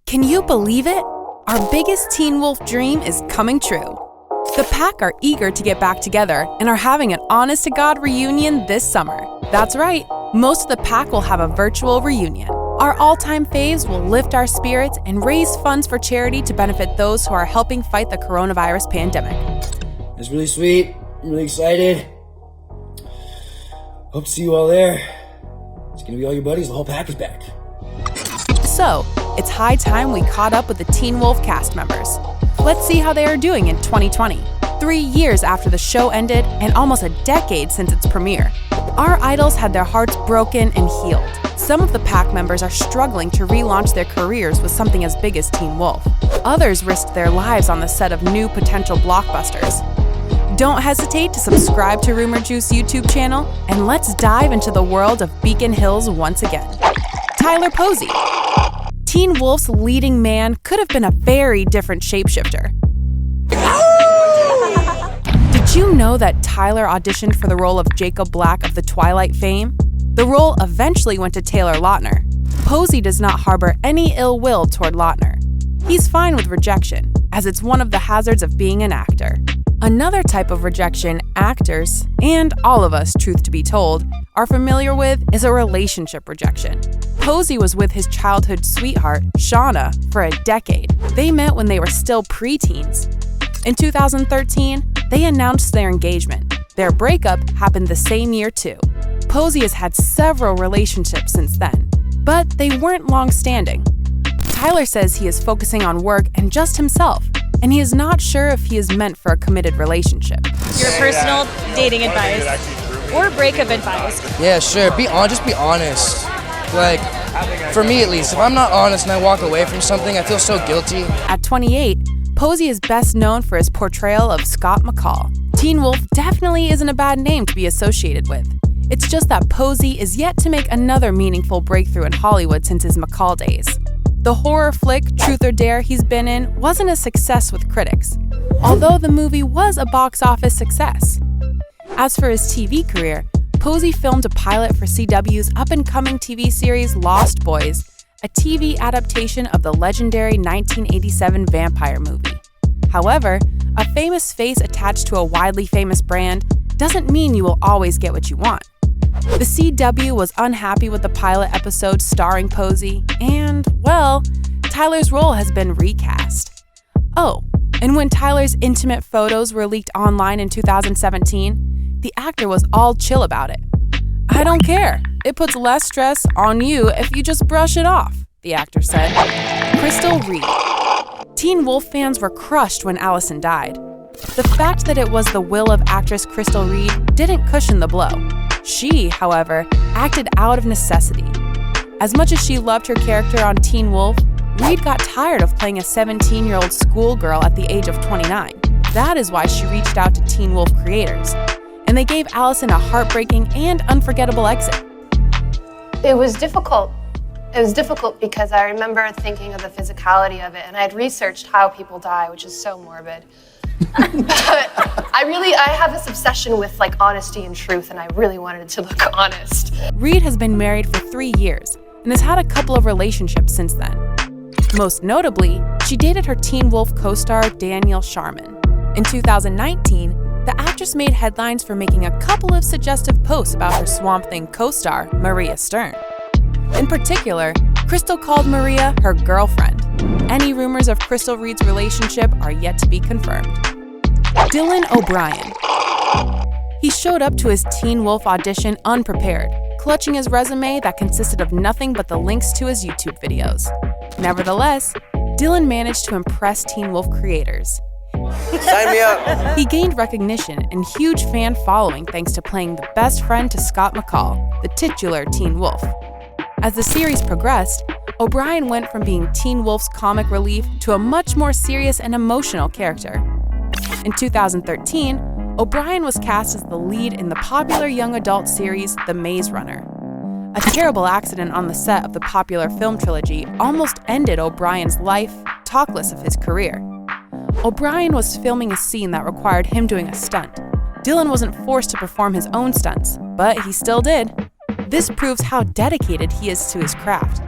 Can you believe it? Our biggest Teen Wolf dream is coming true. The pack are eager to get back together and are having an honest-to-God reunion this summer. That's right, most of the pack will have a virtual reunion. Our all-time faves will lift our spirits and raise funds for charity to benefit those who are helping fight the coronavirus pandemic. It's really sweet. I'm really excited. Hope to see you all there. It's gonna be all your buddies. The whole pack is back. So, it's high time we caught up with the Teen Wolf cast members. Let's see how they are doing in 2020. 3 years after the show ended and almost a decade since its premiere. Our idols had their hearts broken and healed. Some of the pack members are struggling to relaunch their careers with something as big as Teen Wolf. Others risked their lives on the set of new potential blockbusters. Don't hesitate to subscribe to Rumour Juice YouTube channel, and let's dive into the world of Beacon Hills once again. Tyler Posey. Teen Wolf's leading man could have been a very different shapeshifter. Did you know that Tyler auditioned for the role of Jacob Black of the Twilight fame? The role eventually went to Taylor Lautner. Posey does not harbor any ill will toward Lautner. He's fine with rejection, as it's one of the hazards of being an actor. Another type of rejection actors, and all of us, truth to be told, are familiar with is a relationship rejection. Posey was with his childhood sweetheart, Shauna, for a decade. They met when they were still preteens. In 2013, they announced their engagement. Their breakup happened the same year too. Posey has had several relationships since then, but they weren't long-standing. Tyler says he is focusing on work and just himself, and he is not sure if he is meant for a committed relationship. Your personal dating advice or breakup advice? Yeah, sure. Just be honest. Like, for me at least, if I'm not honest and I walk away from something, I feel so guilty. At 28, Posey is best known for his portrayal of Scott McCall. Teen Wolf definitely isn't a bad name to be associated with. It's just that Posey is yet to make another meaningful breakthrough in Hollywood since his McCall days. The horror flick Truth or Dare he's been in wasn't a success with critics, although the movie was a box office success. As for his TV career, Posey filmed a pilot for CW's up-and-coming TV series Lost Boys, a TV adaptation of the legendary 1987 vampire movie. However, a famous face attached to a widely famous brand doesn't mean you will always get what you want. The CW was unhappy with the pilot episode starring Posey, and, well, Tyler's role has been recast. Oh, and when Tyler's intimate photos were leaked online in 2017, the actor was all chill about it. "I don't care. It puts less stress on you if you just brush it off," the actor said. Crystal Reed. Teen Wolf fans were crushed when Allison died. The fact that it was the will of actress Crystal Reed didn't cushion the blow. She, however, acted out of necessity. As much as she loved her character on Teen Wolf, Reed got tired of playing a 17-year-old schoolgirl at the age of 29. That is why she reached out to Teen Wolf creators, and they gave Allison a heartbreaking and unforgettable exit. It was difficult. It was difficult because I remember thinking of the physicality of it, and I had researched how people die, which is so morbid. But I have this obsession with honesty and truth, and I really wanted it to look honest. Reed has been married for 3 years and has had a couple of relationships since then. Most notably, she dated her Teen Wolf co-star Daniel Sharman. In 2019, the actress made headlines for making a couple of suggestive posts about her Swamp Thing co-star Maria Stern. In particular, Crystal called Maria her girlfriend. Any rumors of Crystal Reed's relationship are yet to be confirmed. Dylan O'Brien. He showed up to his Teen Wolf audition unprepared, clutching his resume that consisted of nothing but the links to his YouTube videos. Nevertheless, Dylan managed to impress Teen Wolf creators. Sign me up. He gained recognition and huge fan following thanks to playing the best friend to Scott McCall, the titular Teen Wolf. As the series progressed, O'Brien went from being Teen Wolf's comic relief to a much more serious and emotional character. In 2013, O'Brien was cast as the lead in the popular young adult series The Maze Runner. A terrible accident on the set of the popular film trilogy almost ended O'Brien's life, talk less of his career. O'Brien was filming a scene that required him doing a stunt. Dylan wasn't forced to perform his own stunts, but he still did. This proves how dedicated he is to his craft.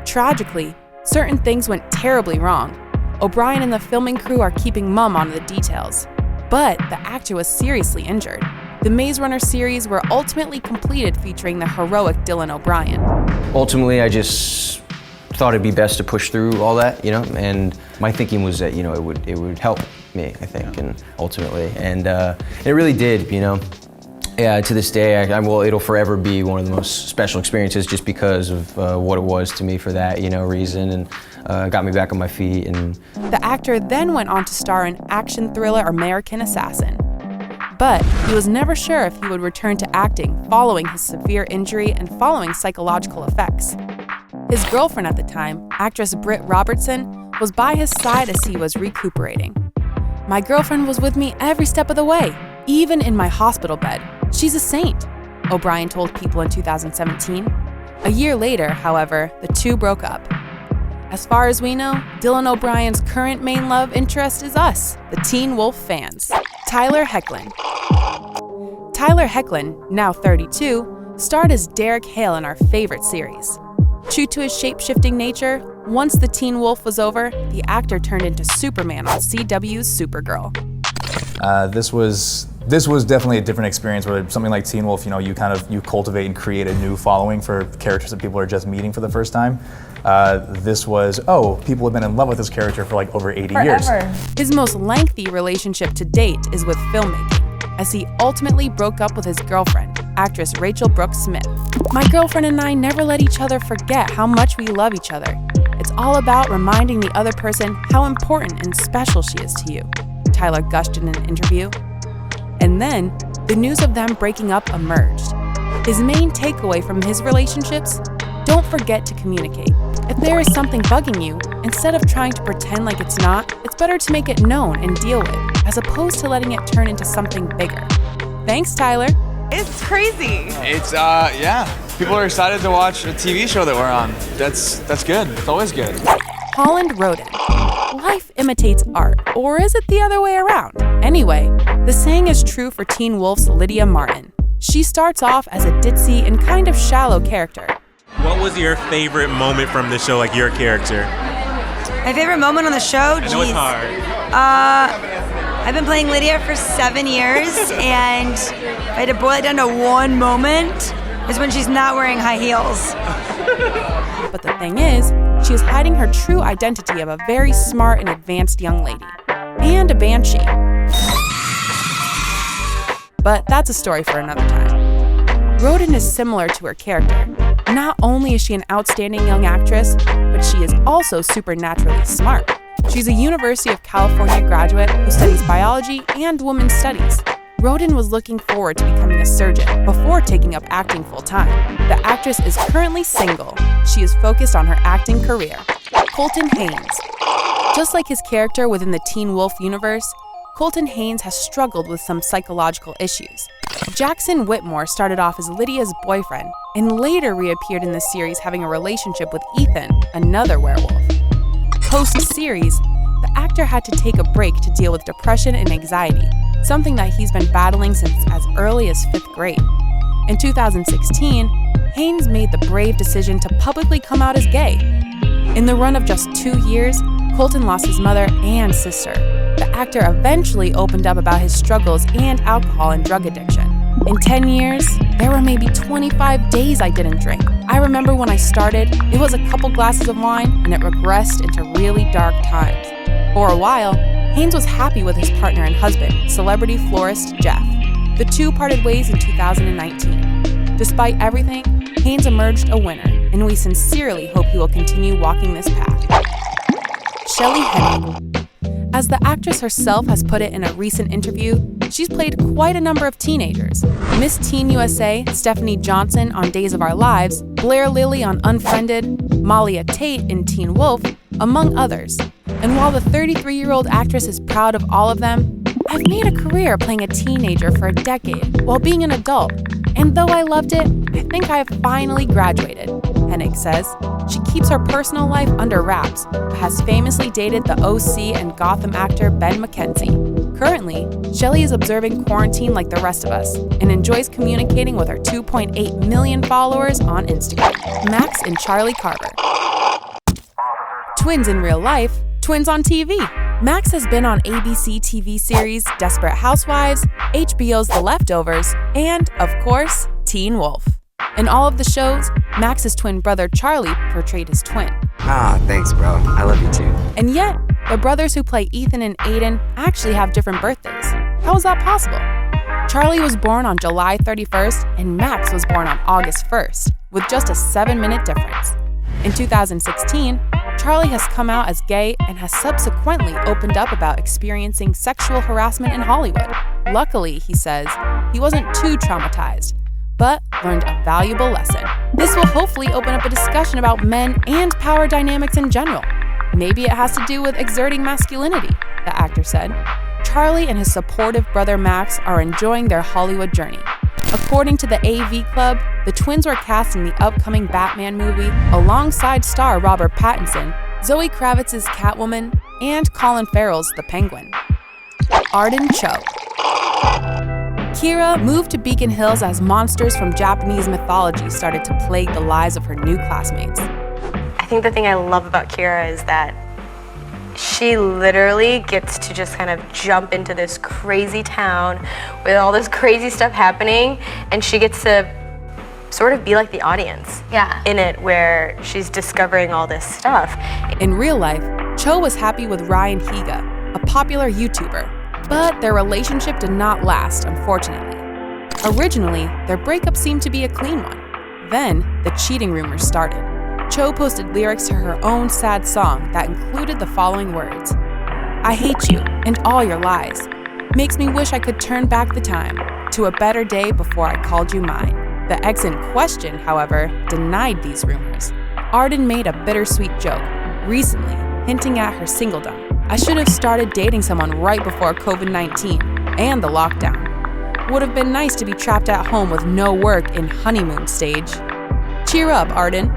Tragically, certain things went terribly wrong. OBrien and the filming crew are keeping mum on the details. But the actor was seriously injured. The Maze Runner series were ultimately completed featuring the heroic Dylan O'Brien. Ultimately, I just thought it'd be best to push through all that, and my thinking was that, it would help me, I think, and ultimately, and it really did, Yeah, to this day, it'll forever be one of the most special experiences just because of what it was to me for that, reason, and got me back on my feet. And the actor then went on to star in action thriller American Assassin. But he was never sure if he would return to acting following his severe injury and following psychological effects. His girlfriend at the time, actress Britt Robertson, was by his side as he was recuperating. "My girlfriend was with me every step of the way, even in my hospital bed. She's a saint," O'Brien told People in 2017. A year later, however, the two broke up. As far as we know, Dylan O'Brien's current main love interest is us, the Teen Wolf fans. Tyler Hoechlin. Tyler Hoechlin, now 32, starred as Derek Hale in our favorite series. True to his shape-shifting nature, once the Teen Wolf was over, the actor turned into Superman on CW's Supergirl. This was definitely a different experience where something like Teen Wolf, you cultivate and create a new following for characters that people are just meeting for the first time. This was, people have been in love with this character for over 80 years. His most lengthy relationship to date is with filmmaking, as he ultimately broke up with his girlfriend, actress Rachel Brooks Smith. "My girlfriend and I never let each other forget how much we love each other. It's all about reminding the other person how important and special she is to you," Tyler gushed in an interview. And then, the news of them breaking up emerged. His main takeaway from his relationships? Don't forget to communicate. If there is something bugging you, instead of trying to pretend like it's not, it's better to make it known and deal with, as opposed to letting it turn into something bigger. Thanks, Tyler. It's crazy. It's, people are excited to watch a TV show that we're on. That's good. It's always good. Holland Roden. Life imitates art, or is it the other way around? Anyway, the saying is true for Teen Wolf's Lydia Martin. She starts off as a ditzy and kind of shallow character. What was your favorite moment from the show, your character? My favorite moment on the show? I know it's hard. I've been playing Lydia for 7 years, and if I had to boil it down to one moment, is when she's not wearing high heels. But the thing is, she is hiding her true identity of a very smart and advanced young lady. And a banshee. But that's a story for another time. Roden is similar to her character. Not only is she an outstanding young actress, but she is also supernaturally smart. She's a University of California graduate who studies biology and women's studies. Roden was looking forward to becoming a surgeon before taking up acting full-time. The actress is currently single. She is focused on her acting career. Colton Haynes. Just like his character within the Teen Wolf universe, Colton Haynes has struggled with some psychological issues. Jackson Whitmore started off as Lydia's boyfriend and later reappeared in the series having a relationship with Ethan, another werewolf. Post-series, the actor had to take a break to deal with depression and anxiety, something that he's been battling since as early as 5th grade. In 2016, Haynes made the brave decision to publicly come out as gay. In the run of just 2 years, Colton lost his mother and sister. The actor eventually opened up about his struggles and alcohol and drug addiction. In 10 years, there were maybe 25 days I didn't drink. I remember when I started, it was a couple glasses of wine and it regressed into really dark times. For a while, Haynes was happy with his partner and husband, celebrity florist Jeff. The two parted ways in 2019. Despite everything, Haynes emerged a winner, and we sincerely hope he will continue walking this path. Shelley Hennig. As the actress herself has put it in a recent interview, she's played quite a number of teenagers. Miss Teen USA, Stephanie Johnson on Days of Our Lives, Blair Lilly on Unfriended, Malia Tate in Teen Wolf, among others. And while the 33-year-old actress is proud of all of them, I've made a career playing a teenager for a decade while being an adult. And though I loved it, I think I have finally graduated, Hennig says. She keeps her personal life under wraps, but has famously dated the OC and Gotham actor Ben McKenzie. Currently, Shelley is observing quarantine like the rest of us and enjoys communicating with her 2.8 million followers on Instagram. Max and Charlie Carver. twins in real life, twins on TV. Max has been on ABC TV series Desperate Housewives, HBO's The Leftovers, and, of course, Teen Wolf. In all of the shows, Max's twin brother Charlie portrayed his twin. Ah, thanks, bro. I love you too. And yet, the brothers who play Ethan and Aiden actually have different birthdays. How is that possible? Charlie was born on July 31st, and Max was born on August 1st, with just a 7-minute difference. In 2016, Charlie has come out as gay and has subsequently opened up about experiencing sexual harassment in Hollywood. Luckily, he says, he wasn't too traumatized, but learned a valuable lesson. This will hopefully open up a discussion about men and power dynamics in general. Maybe it has to do with exerting masculinity, the actor said. Charlie and his supportive brother Max are enjoying their Hollywood journey. According to the AV Club, the twins were cast in the upcoming Batman movie alongside star Robert Pattinson, Zoe Kravitz's Catwoman, and Colin Farrell's The Penguin. Arden Cho. Kira moved to Beacon Hills as monsters from Japanese mythology started to plague the lives of her new classmates. I think the thing I love about Kira is that she literally gets to just kind of jump into this crazy town with all this crazy stuff happening, and she gets to sort of be like the audience in it, where she's discovering all this stuff. In real life, Cho was happy with Ryan Higa, a popular YouTuber, but their relationship did not last, unfortunately. Originally, their breakup seemed to be a clean one. Then, the cheating rumors started. Cho posted lyrics to her own sad song that included the following words: "I hate you and all your lies. Makes me wish I could turn back the time to a better day before I called you mine." The ex in question, however, denied these rumors. Arden made a bittersweet joke recently, hinting at her singledom. "I should have started dating someone right before COVID-19 and the lockdown. Would have been nice to be trapped at home with no work in honeymoon stage." Cheer up, Arden.